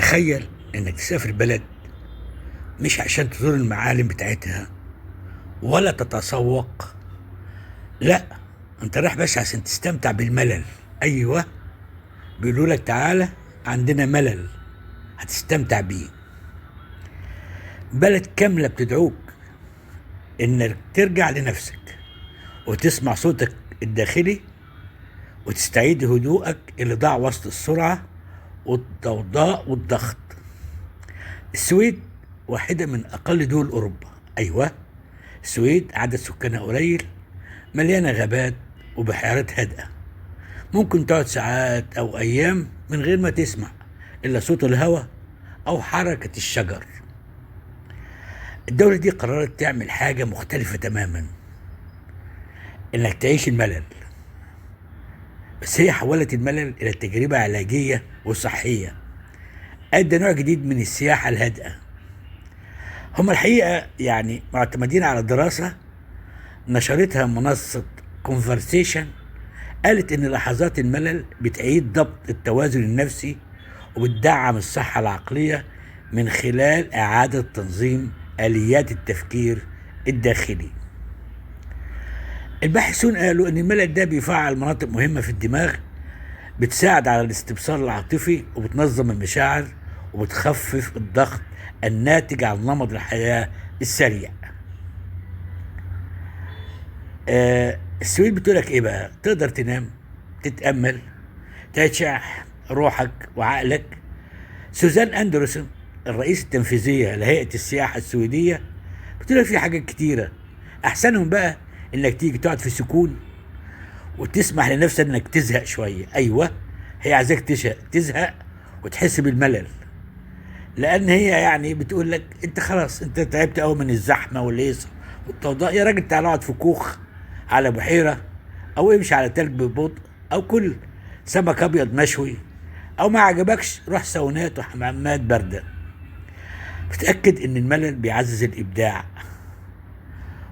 تخيل انك تسافر بلد مش عشان تزور المعالم بتاعتها ولا تتسوق. لا، انت رايح بس عشان تستمتع بالملل. ايوه، بيقولوا لك تعالى عندنا ملل هتستمتع بيه. بلد كاملة بتدعوك انك ترجع لنفسك وتسمع صوتك الداخلي وتستعيد هدوءك اللي ضاع وسط السرعة والضوضاء والضغط. السويد واحدة من أقل دول أوروبا. أيوة، السويد عدد سكانها قليل، مليانة غابات وبحيرات هادئة. ممكن تقعد ساعات أو أيام من غير ما تسمع إلا صوت الهواء أو حركة الشجر. الدولة دي قررت تعمل حاجة مختلفة تماما، إنك تعيش الملل. بس هي حولت الملل إلى تجربة علاجية وصحية. أدى نوع جديد من السياحة الهادئة. هم الحقيقة يعني معتمدين على دراسة نشرتها منصة كونفرسيشن، قالت إن لحظات الملل بتعيد ضبط التوازن النفسي وبتدعم الصحة العقلية من خلال إعادة تنظيم آليات التفكير الداخلي. الباحثون قالوا إن الملل ده بيفعل مناطق مهمة في الدماغ، بتساعد على الاستبصار العاطفي وبتنظم المشاعر وبتخفف الضغط الناتج عن نمط الحياة السريع. السويد بتقولك ايه بقى؟ تقدر تنام، تتأمل، تشرح روحك وعقلك. سوزان أندرسون الرئيس التنفيذية لهيئة السياحة السويدية بتقولك في حاجات كتيرة، أحسنهم بقى إنك تيجي تقعد في سكون وتسمح لنفسك إنك تزهق شوية. أيوة، هي عايزاك تزهق وتحس بالملل، لأن هي يعني بتقول لك أنت خلاص أنت تعبت قوي من الزحمة والهيصة والضوضاء. يا راجل تعالى اقعد في كوخ على بحيرة، أو امشي على تلج ببطء، أو كل سمك أبيض مشوي، أو ما عجبكش روح ساونات وحمامات باردة. بتأكد إن الملل بيعزز الإبداع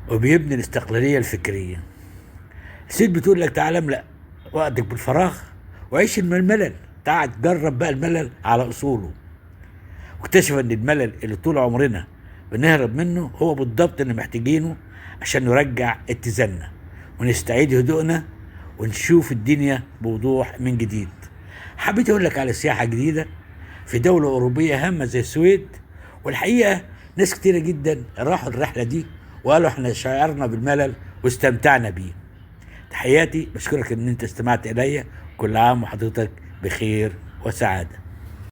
وبيبني الاستقلالية الفكرية. السيد بتقول لك تعالى املأ وقتك بالفراغ وعيش الملل. تعال جرب بقى الملل على أصوله، واكتشف ان الملل اللي طول عمرنا بنهرب منه هو بالضبط اللي محتاجينه عشان نرجع اتزاننا ونستعيد هدوءنا ونشوف الدنيا بوضوح من جديد. حبيت اقول لك على سياحة جديدة في دولة أوروبية هامة زي السويد، والحقيقة ناس كتيرة جدا راحوا الرحلة دي وقالوا احنا شعرنا بالملل واستمتعنا بيه. تحياتي، بشكرك ان انت استمعت الي. كل عام وحضرتك بخير وسعادة.